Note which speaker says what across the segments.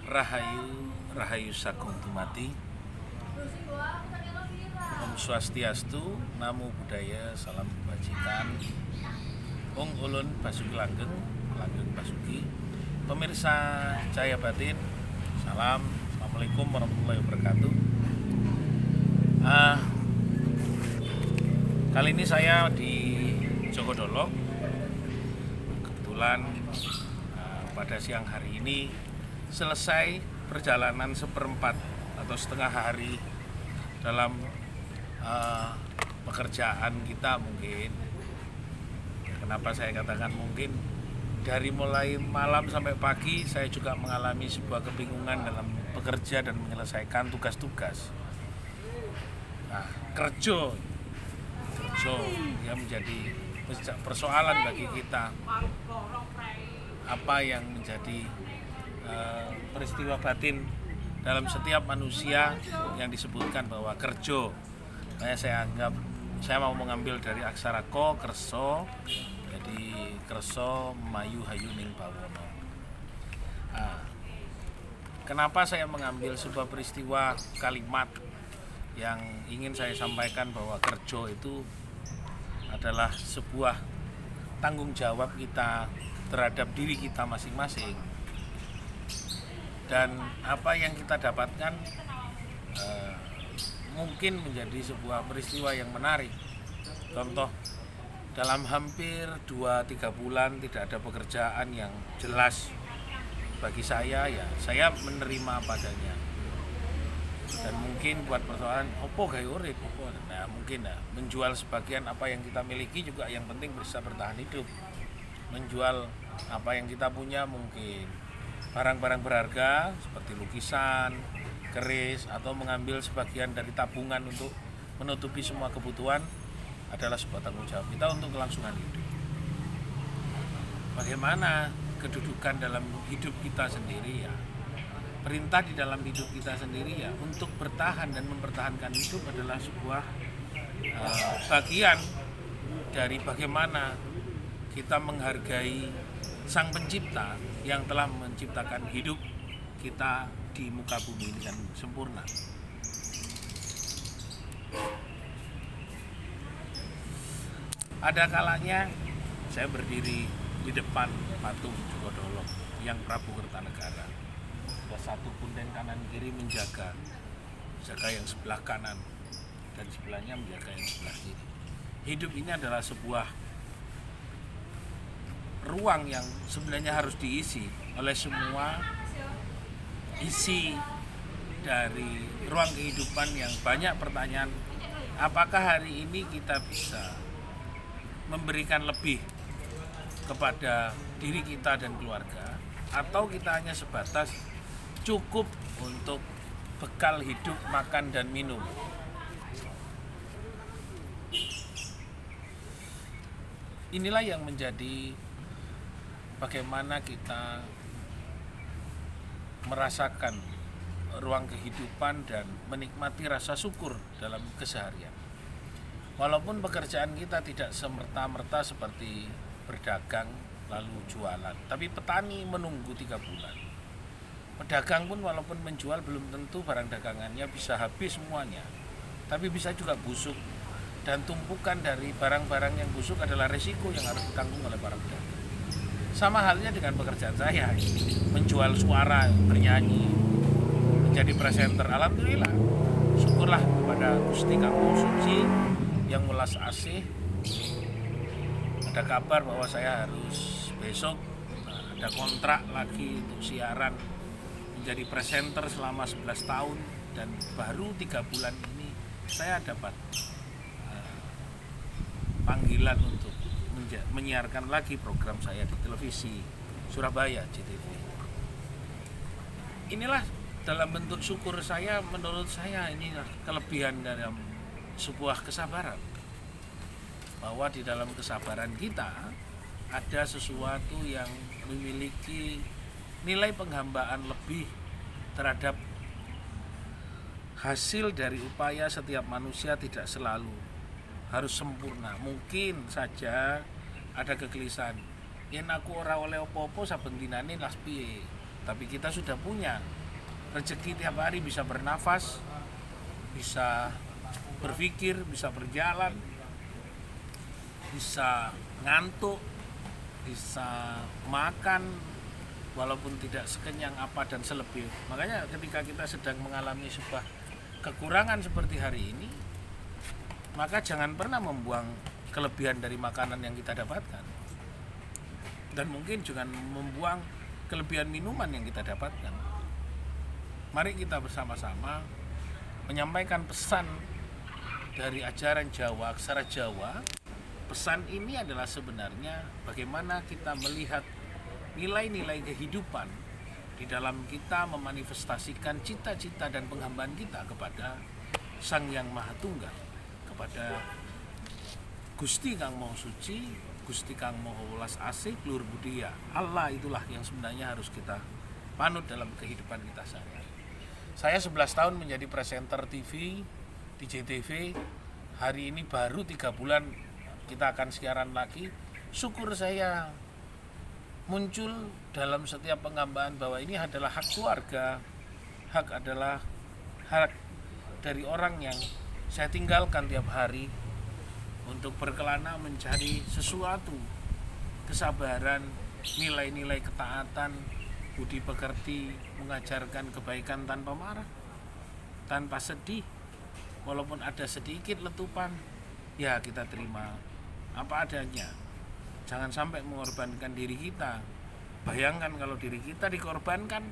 Speaker 1: Rahayu, Rahayu Sagung Dumadi, Om Swastiastu, Namo Buddhaya, Salam Kebajikan, Ung Ulun Basuki Langgeng, Langgeng Basuki, pemirsa Cahaya Batin, salam, Assalamualaikum warahmatullahi wabarakatuh. Kali ini saya di Jogodolok. Kebetulan pada siang hari ini selesai perjalanan seperempat atau setengah hari dalam pekerjaan kita mungkin. Kenapa saya katakan mungkin? Dari mulai malam sampai pagi saya juga mengalami sebuah kebingungan dalam bekerja dan menyelesaikan tugas-tugas. Nah, kerja yang menjadi persoalan bagi kita. Apa yang menjadi peristiwa batin dalam setiap manusia yang disebutkan bahwa kerja. Saya mau mengambil dari aksara ko, kerso, jadi kerso mayu hayu ning bawono. Kenapa saya mengambil sebuah peristiwa kalimat yang ingin saya sampaikan bahwa kerja itu adalah sebuah tanggung jawab kita terhadap diri kita masing-masing, dan apa yang kita dapatkan mungkin menjadi sebuah peristiwa yang menarik. Contoh, dalam hampir 2-3 bulan tidak ada pekerjaan yang jelas bagi saya, ya saya menerima apa adanya. Dan mungkin buat persoalan opo gawe urip, nah mungkin menjual sebagian apa yang kita miliki juga yang penting bisa bertahan hidup. Menjual apa yang kita punya, mungkin barang-barang berharga seperti lukisan, keris, atau mengambil sebagian dari tabungan untuk menutupi semua kebutuhan adalah sebuah tanggung jawab kita untuk kelangsungan hidup. Bagaimana kedudukan dalam hidup kita sendiri, ya perintah di dalam hidup kita sendiri, ya untuk bertahan dan mempertahankan hidup adalah sebuah bagian dari bagaimana kita menghargai Sang Pencipta yang telah menciptakan hidup kita di muka bumi ini dengan sempurna. Ada kalanya saya berdiri di depan patung Jogodolok yang Prabu Kertanegara. Ada satu punden kanan kiri menjaga yang sebelah kanan, dan sebelahnya menjaga yang sebelah kiri. Hidup ini adalah sebuah ruang yang sebenarnya harus diisi oleh semua isi dari ruang kehidupan yang banyak pertanyaan. Apakah hari ini kita bisa memberikan lebih kepada diri kita dan keluarga, atau kita hanya sebatas cukup untuk bekal hidup, makan dan minum? Inilah yang menjadi bagaimana kita merasakan ruang kehidupan dan menikmati rasa syukur dalam keseharian. Walaupun pekerjaan kita tidak semerta-merta seperti berdagang lalu jualan, tapi petani menunggu 3 bulan. Pedagang pun walaupun menjual belum tentu barang dagangannya bisa habis semuanya, tapi bisa juga busuk, dan tumpukan dari barang-barang yang busuk adalah resiko yang harus ditanggung oleh para pedagang. Sama halnya dengan pekerjaan saya, menjual suara, bernyanyi, menjadi presenter. Alhamdulillah, syukurlah kepada Gusti Kang Suci yang welas asih. Ada kabar bahwa saya harus besok ada kontrak lagi untuk siaran menjadi presenter selama 11 tahun, dan baru 3 bulan ini saya dapat panggilan untuk menyiarkan lagi program saya di televisi Surabaya JTV. Inilah dalam bentuk syukur saya, menurut saya inilah kelebihan dalam sebuah kesabaran, bahwa di dalam kesabaran kita ada sesuatu yang memiliki nilai penghambaan lebih terhadap hasil dari upaya setiap manusia. Tidak selalu harus sempurna. Mungkin saja ada kegelisahan, yen aku ora oleh apa-apa saben dinane las piye. Tapi kita sudah punya rezeki tiap hari, bisa bernafas, bisa berpikir, bisa berjalan, bisa ngantuk, bisa makan walaupun tidak sekenyang apa dan selebih. Makanya ketika kita sedang mengalami sebuah kekurangan seperti hari ini, maka jangan pernah membuang kelebihan dari makanan yang kita dapatkan, dan mungkin jangan membuang kelebihan minuman yang kita dapatkan. Mari kita bersama-sama menyampaikan pesan dari ajaran Jawa, aksara Jawa. Pesan ini adalah sebenarnya bagaimana kita melihat nilai-nilai kehidupan di dalam kita memanifestasikan cita-cita dan penghambaan kita kepada Sang Yang Maha Tunggal, kepada Gusti Kang Maha Suci, Gusti Kang Maha Welas Asih, Luhur Budiya. Allah itulah yang sebenarnya harus kita panut dalam kehidupan kita sehari-hari. Saya 11 tahun menjadi presenter TV di JTV. Hari ini baru 3 bulan kita akan siaran lagi. Syukur saya muncul dalam setiap penghambaan bahwa ini adalah hak keluarga, hak adalah hak dari orang yang saya tinggalkan tiap hari untuk berkelana mencari sesuatu, kesabaran, nilai-nilai ketaatan, budi pekerti, mengajarkan kebaikan tanpa marah, tanpa sedih. Walaupun ada sedikit letupan, ya kita terima apa adanya. Jangan sampai mengorbankan diri kita. Bayangkan kalau diri kita dikorbankan,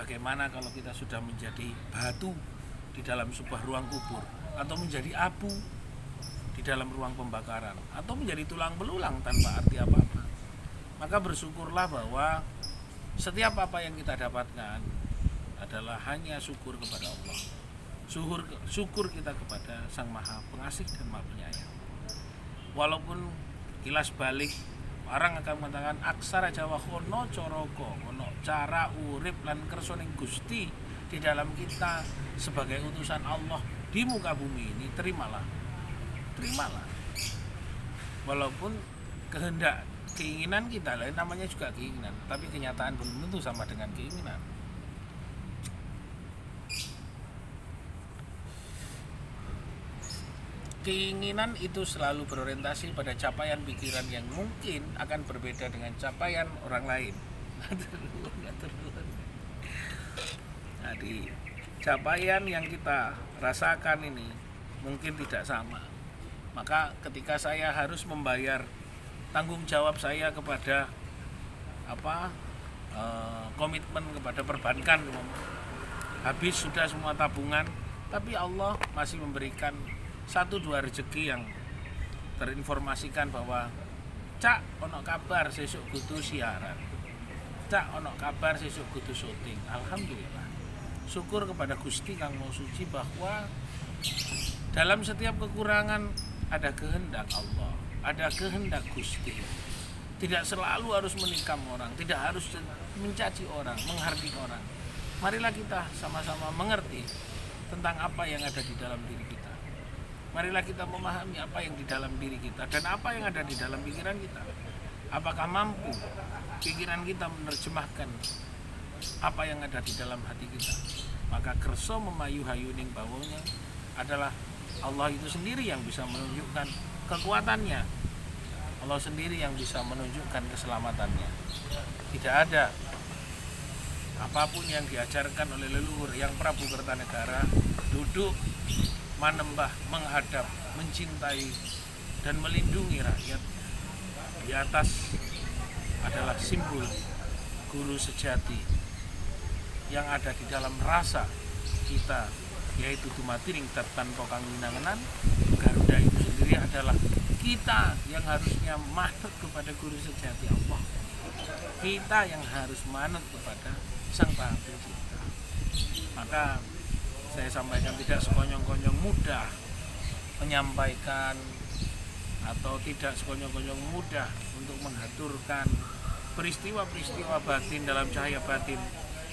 Speaker 1: bagaimana kalau kita sudah menjadi batu di dalam sebuah ruang kubur, atau menjadi abu di dalam ruang pembakaran, atau menjadi tulang belulang tanpa arti apa-apa. Maka bersyukurlah bahwa setiap apa yang kita dapatkan adalah hanya syukur kepada Allah. Syukur kita kepada Sang Maha Pengasih dan Maha Penyayang. Walaupun kilas balik orang akan mengatakan aksara Jawa kono coroko, kono cara urip lan kersa ning Gusti di dalam kita sebagai utusan Allah di muka bumi ini, terimalah. Walaupun kehendak, keinginan kita lain, namanya juga keinginan, tapi kenyataan belum tentu sama dengan keinginan. Keinginan itu selalu berorientasi pada capaian pikiran yang mungkin akan berbeda dengan capaian orang lain. Jadi capaian yang kita rasakan ini mungkin tidak sama. Maka ketika saya harus membayar tanggung jawab saya kepada komitmen kepada perbankan, habis sudah semua tabungan, tapi Allah masih memberikan 1-2 rezeki yang terinformasikan bahwa cak ono kabar sesuk kudu siaran, cak ono kabar sesuk kudu syuting. Alhamdulillah, syukur kepada Gusti Kang Maha Suci bahwa dalam setiap kekurangan ada kehendak Allah, ada kehendak Gusti. Tidak selalu harus menikam orang, tidak harus mencaci orang, menghardik orang. Marilah kita sama-sama mengerti tentang apa yang ada di dalam diri kita. Marilah kita memahami apa yang di dalam diri kita dan apa yang ada di dalam pikiran kita. Apakah mampu pikiran kita menerjemahkan apa yang ada di dalam hati kita? Maka kerso memayu hayuning bawahnya adalah Allah itu sendiri yang bisa menunjukkan kekuatannya. Allah sendiri yang bisa menunjukkan keselamatannya. Tidak ada apapun yang diajarkan oleh leluhur yang Prabu Kertanegara, duduk, manembah, menghadap, mencintai, dan melindungi rakyat. Di atas adalah simbol guru sejati yang ada di dalam rasa kita, yaitu tumatiring tanpa kang winangenan. Garuda itu sendiri adalah kita yang harusnya manut kepada guru sejati Allah. Kita yang harus manut kepada Sang Maha Pencipta. Maka saya sampaikan, tidak sekonyong-konyong mudah menyampaikan atau tidak sekonyong-konyong mudah untuk mengaturkan peristiwa-peristiwa batin dalam cahaya batin.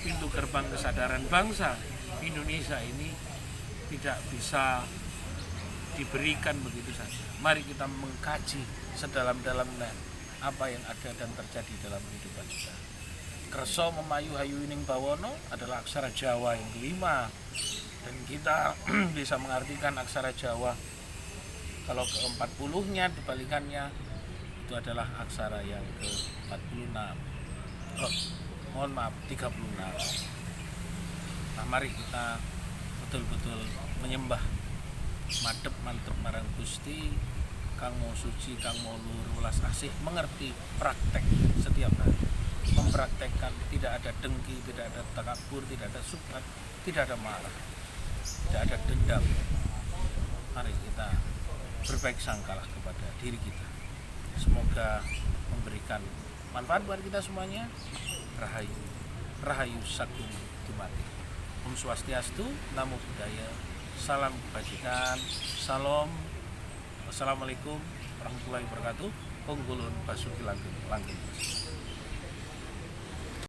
Speaker 1: Pintu gerbang kesadaran bangsa Indonesia ini tidak bisa diberikan begitu saja. Mari kita mengkaji sedalam-dalamnya apa yang ada dan terjadi dalam kehidupan kita. Kerso memayu hayuning bawono adalah aksara Jawa yang kelima, dan kita bisa mengartikan aksara Jawa kalau ke-40-nya dibalikannya itu adalah aksara yang ke-46. Mohon maaf, 36. Nah, mari kita betul-betul menyembah madhep mantep marang Gusti kang mau suci, kang mau luhur welas asih, mengerti praktek setiap hari, mempraktekkan tidak ada dengki, tidak ada takabur, tidak ada subhat, tidak ada marah, tidak ada dendam. Mari kita berbaik sangkalah kepada diri kita. Semoga memberikan manfaat buat kita semuanya. Rahayu, Rahayu Sagung Dumadi. Om Swastiastu, Namo Buddhaya, salam kebajikan, salam, wassalamualaikum warahmatullahi wabarakatuh. Konggulun Basuki Langgeng.